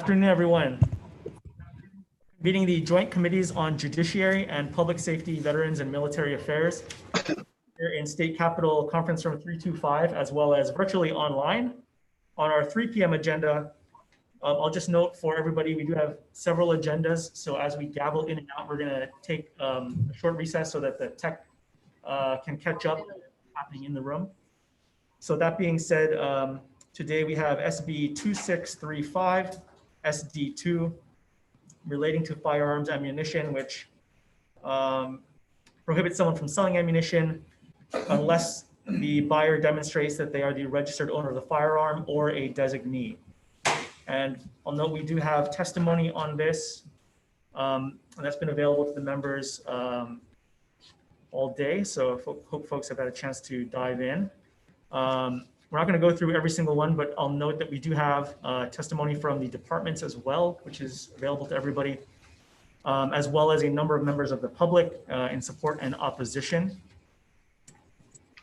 afternoon, everyone. Meeting the Joint Committees on Judiciary and Public Safety, Veterans and Military Affairs here in State Capitol Conference Room 325, as well as virtually online. On our 3 p.m. agenda, I'll just note for everybody, we do have several agendas. So as we gavel in and out, we're going to take a short recess so that the tech can catch up happening in the room. So that being said, today we have SB 2635, SD2, relating to firearms ammunition, which prohibits someone from selling ammunition unless the buyer demonstrates that they are the registered owner of the firearm or a designee. And I'll note we do have testimony on this, and that's been available to the members all day. So hope folks have had a chance to dive in. We're not going to go through every single one, but I'll note that we do have testimony from the departments as well, which is available to everybody, as well as a number of members of the public in support and opposition.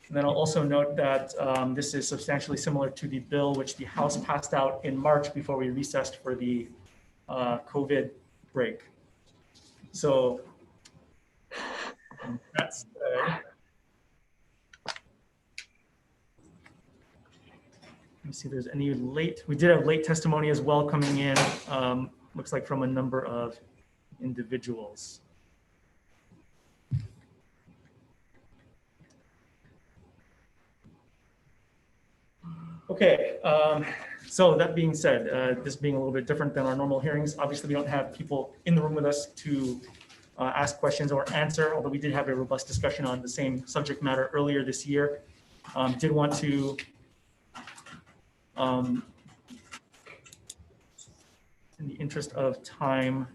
And then I'll also note that this is substantially similar to the bill which the House passed out in March before we recessed for the COVID break. So that's let me see if there's any late. We did have late testimony as well coming in, looks like from a number of individuals. Okay, so that being said, this being a little bit different than our normal hearings, obviously we don't have people in the room with us to ask questions or answer, although we did have a robust discussion on the same subject matter earlier this year. Did want to in the interest of time,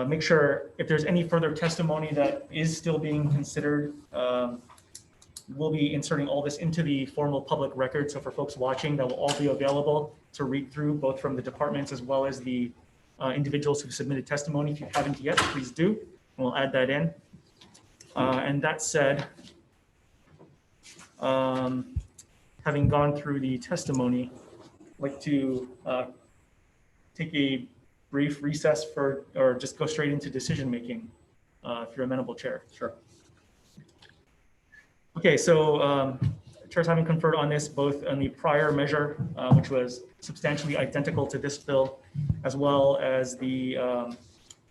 make sure if there's any further testimony that is still being considered, we'll be inserting all this into the formal public record. So for folks watching, that will all be available to read through, both from the departments as well as the individuals who submitted testimony. If you haven't yet, please do, and we'll add that in. And that said, having gone through the testimony, I'd like to take a brief recess or just go straight into decision making, if you're amenable, Chair. Sure. Okay, so Chair's having conferred on this both on the prior measure, which was substantially identical to this bill, as well as the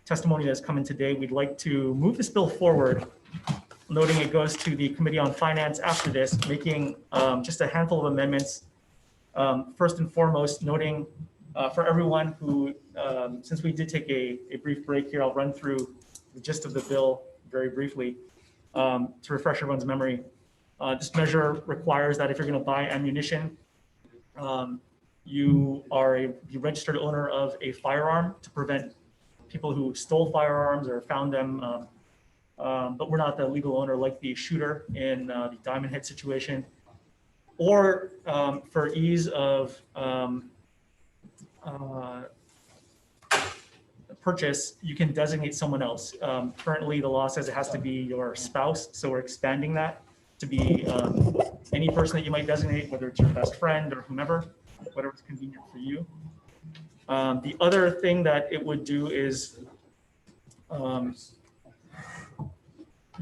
testimony that's come in today. We'd like to move this bill forward, noting it goes to the Committee on Finance after this, making just a handful of amendments. First and foremost, noting for everyone who, since we did take a brief break here, I'll run through the gist of the bill very briefly to refresh everyone's memory. This measure requires that if you're going to buy ammunition, you are the registered owner of a firearm to prevent people who stole firearms or found them but we're not the legal owner like the shooter in the Diamond Head situation, or for ease of purchase, you can designate someone else. Currently, the law says it has to be your spouse, so we're expanding that to be any person that you might designate, whether it's your best friend or whomever, whatever's convenient for you. The other thing that it would do is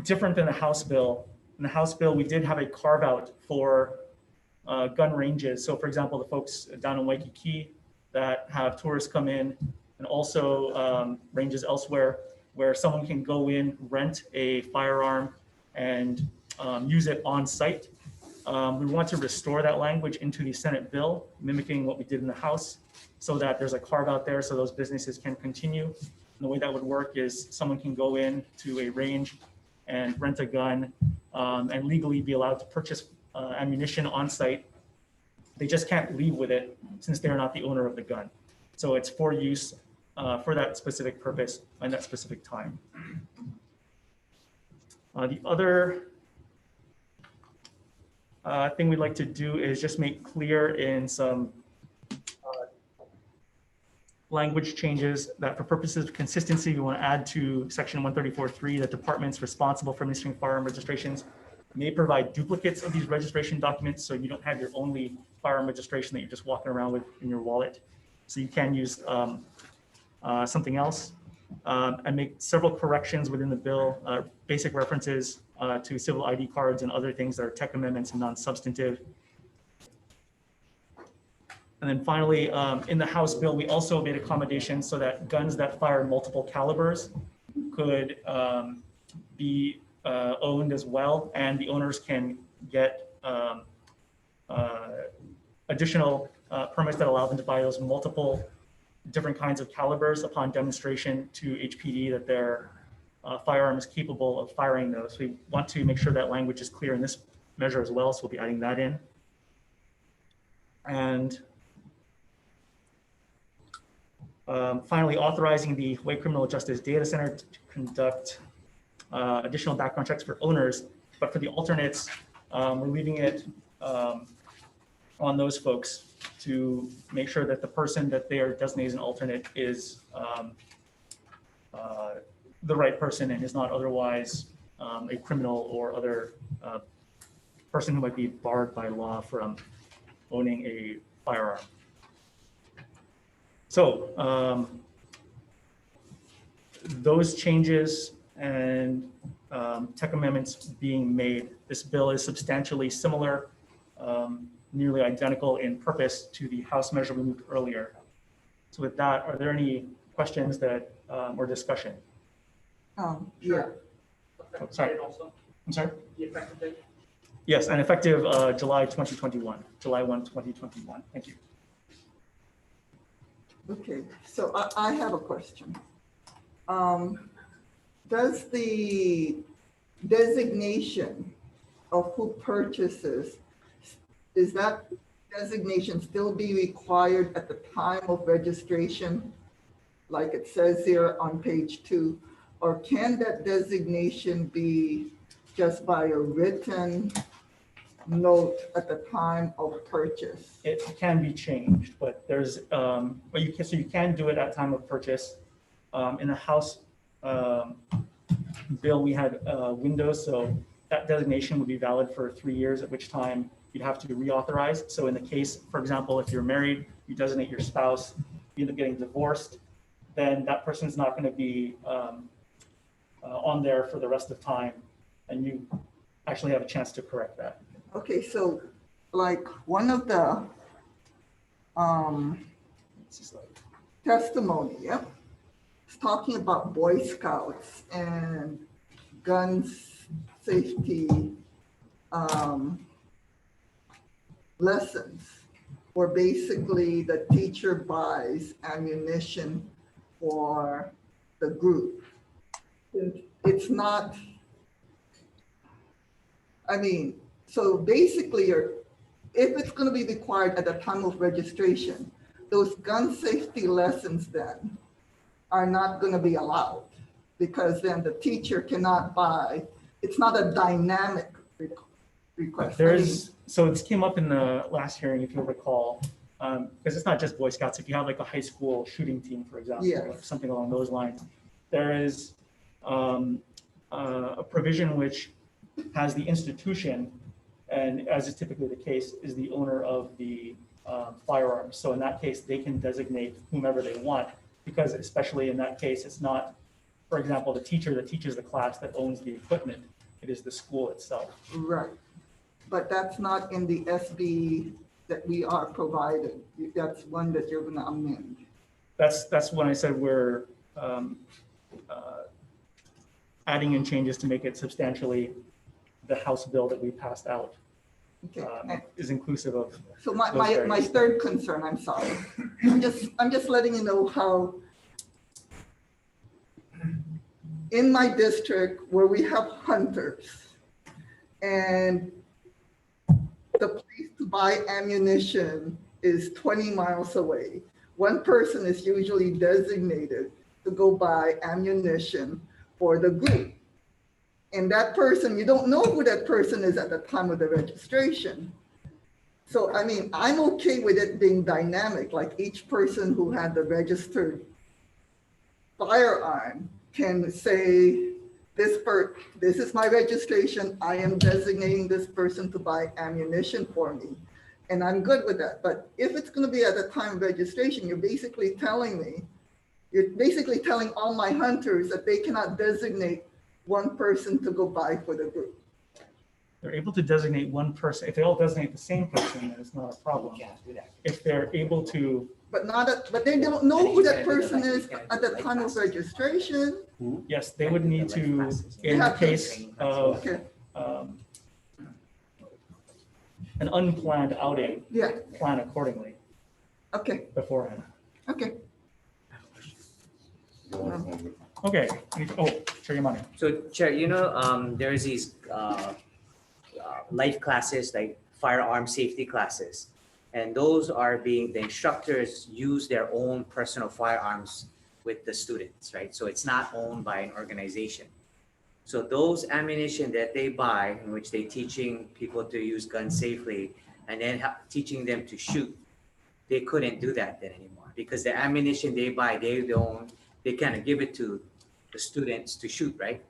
different than the House bill. In the House bill, we did have a carve out for gun ranges. So for example, the folks down in Waikiki that have tourists come in, and also ranges elsewhere where someone can go in, rent a firearm and use it on site. We want to restore that language into the Senate bill, mimicking what we did in the House, so that there's a carve out there so those businesses can continue. And the way that would work is someone can go in to a range and rent a gun and legally be allowed to purchase ammunition on site. They just can't leave with it since they're not the owner of the gun. So it's for use for that specific purpose and that specific time. The other thing we'd like to do is just make clear in some language changes that for purposes of consistency, we want to add to section 134.3 that departments responsible for administering firearm registrations may provide duplicates of these registration documents, so you don't have your only firearm registration that you're just walking around with in your wallet. So you can use something else, and make several corrections within the bill, basic references to civil ID cards and other things that are tech amendments and non-substantive. And then finally, in the House bill, we also made accommodations so that guns that fire multiple calibers could be owned as well, and the owners can get additional permits that allow them to buy those multiple different kinds of calibers upon demonstration to HPD that their firearm is capable of firing those. So we want to make sure that language is clear in this measure as well, so we'll be adding that in. And finally, authorizing the Hawaii Criminal Justice Data Center to conduct additional background checks for owners, but for the alternates, we're leaving it on those folks to make sure that the person that they are designated as an alternate is the right person and is not otherwise a criminal or other person who might be barred by law from owning a firearm. So those changes and tech amendments being made, this bill is substantially similar, nearly identical in purpose to the House measure we moved earlier. So with that, are there any questions that or discussion? Yeah. Oh, sorry. I'm sorry? The effective date? Yes, and effective July 2021, July 1, 2021. Thank you. Okay, so I have a question. Does the designation of who purchases, is that designation still be required at the time of registration, like it says here on page 2, or can that designation be just by a written note at the time of purchase? It can be changed, but there's, but you can do it at time of purchase. In the House bill, we had windows, so that designation would be valid for 3 years, at which time you'd have to reauthorize. So in the case, for example, if you're married, you designate your spouse, you end up getting divorced, then that person's not going to be on there for the rest of time, and you actually have a chance to correct that. Okay, so like one of the testimony, yep, it's talking about Boy Scouts and gun safety lessons, where basically the teacher buys ammunition for the group. It's not, I mean, so basically, if it's going to be required at the time of registration, those gun safety lessons then are not going to be allowed, because then the teacher cannot buy. It's not a dynamic request. So it came up in the last hearing, if you'll recall, because it's not just Boy Scouts. If you have like a high school shooting team, for example, yes, or something along those lines, there is a provision which has the institution, and as is typically the case, is the owner of the firearm. So in that case, they can designate whomever they want, because especially in that case, it's not, for example, the teacher that teaches the class that owns the equipment. It is the school itself. Right. But that's not in the SB that we are provided. That's one that you're going to amend. That's when I said we're adding in changes to make it substantially the House bill that we passed out. Okay. Is inclusive of. So my third concern, I'm sorry, I'm just letting you know how in my district where we have hunters and the place to buy ammunition is 20 miles away. One person is usually designated to go buy ammunition for the group. And that person, you don't know who that person is at the time of the registration. So, I mean, I'm okay with it being dynamic, like each person who had the registered firearm can say, this is my registration. I am designating this person to buy ammunition for me. And I'm good with that. But if it's going to be at the time of registration, you're basically telling all my hunters that they cannot designate one person to go buy for the group. They're able to designate one person. If they all designate the same person, then it's not a problem. If they're able to, But but they don't know who that person is at the time of registration. yes, they would need to, in the case of Okay, an unplanned outing, yeah, plan accordingly okay, beforehand. okay. Okay. Oh, Chair Yamane. So Chair, there's these life classes like firearm safety classes. And those are the instructors use their own personal firearms with the students, right? So it's not owned by an organization. So those ammunition that they buy, in which they're teaching people to use guns safely and then teaching them to shoot, they couldn't do that then anymore because the ammunition they buy, they kind of give it to the students to shoot, right?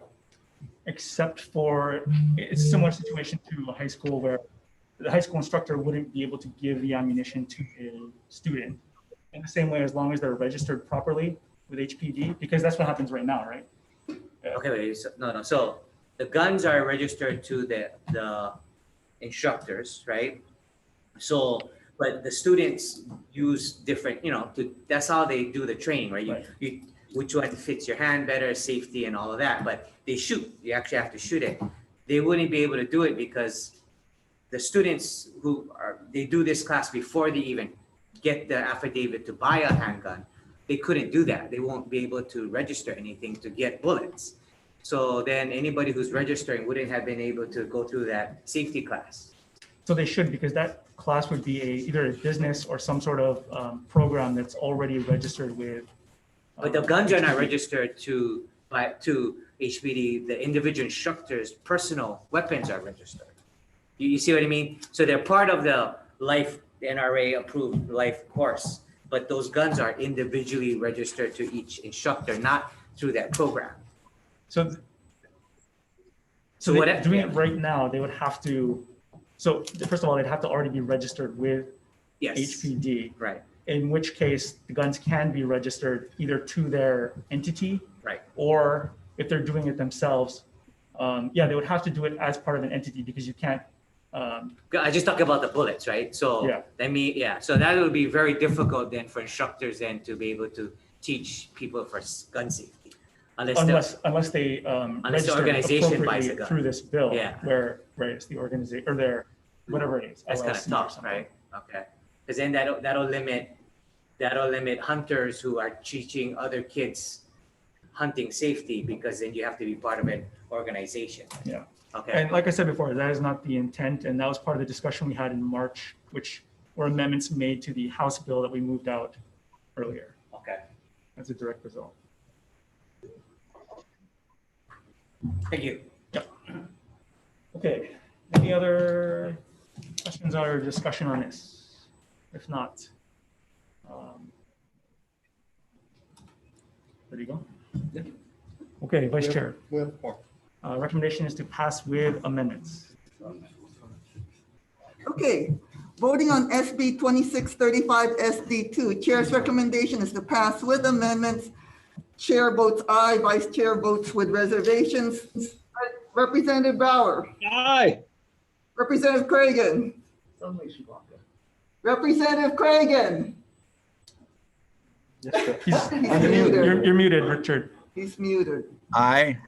Except for, it's a similar situation to a high school where the high school instructor wouldn't be able to give the ammunition to a student in the same way as long as they're registered properly with HPD, because that's what happens right now, right? Yeah. Okay, wait, no. So the guns are registered to the instructors, right? So, but the students use different, that's how they do the training, right? Right. Which one fits your hand better, safety and all of that, but they shoot, you actually have to shoot it. They wouldn't be able to do it because the students they do this class before they even get the affidavit to buy a handgun. They couldn't do that. They won't be able to register anything to get bullets. So then anybody who's registering wouldn't have been able to go through that safety class. So they should, because that class would be either a business or some sort of program that's already registered with. But the guns are not registered to HPD. The individual instructors' personal weapons are registered. You see what I mean? So they're part of the NRA approved life course, but those guns are individually registered to each instructor, not through that program. So doing it right now, they would have to, so first of all, they'd have to already be registered with Yes. HPD. Right. In which case the guns can be registered either to their entity, Right. or if they're doing it themselves, they would have to do it as part of an entity because you can't. I just talk about the bullets, right? So so that would be very difficult then for instructors then to be able to teach people for gun safety, unless they the register organization buys appropriately a gun. through this bill, Yeah. where it's the organization or their whatever it is. That's kind of LLC or tough, something. right? Okay, because then that'll limit hunters who are teaching other kids hunting safety, because then you have to be part of an organization. Yeah. Okay. And like I said before, that is not the intent, and that was part of the discussion we had in March, which were amendments made to the House bill that we moved out earlier Okay. as a direct result. Thank you. Okay, any other questions or discussion on this? If not, there you go. Yeah. Okay, Vice Chair, We have more. recommendation is to pass with amendments. Okay, voting on SB 2635 SD2, Chair's recommendation is to pass with amendments. Chair votes aye, Vice Chair votes with reservations. Representative Bauer, Aye. Representative Cragen, Representative Cragen, He's muted. you're muted, Richard. He's muted. Aye.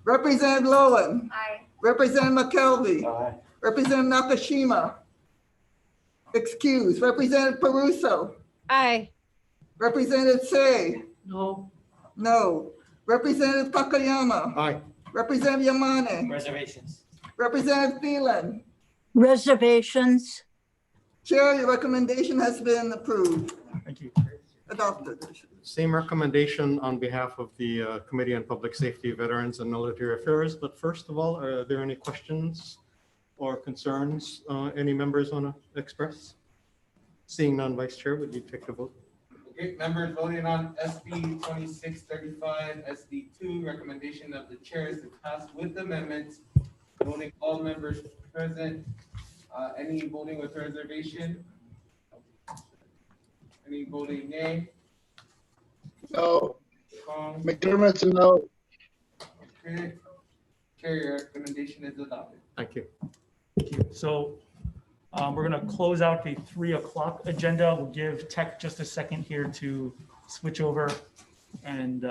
Representative Lowen, Aye. Representative McKelvey, Representative Nakashima, excuse, Representative Peruso, Aye. Representative Say, No. no, Representative Takayama, Aye. Representative Yamane, Reservations. Representative Thielen. Reservations. Chair, your recommendation has been approved, Thank you. adopted. Same recommendation on behalf of the Committee on Public Safety, Veterans, and Military Affairs. But first of all, are there any questions or concerns any members want to express? Seeing none, Vice Chair, would you take the vote? Okay, members voting on SB 2635, SD2, recommendation of the chair is to pass with amendments. Noting all members present Any voting with reservation? Any voting nay? No. Kong? McDermott's a no. Okay. Carrier recommendation is adopted. Thank you. So we're going to close out the 3 o'clock agenda. We'll give Tech just a second here to switch over and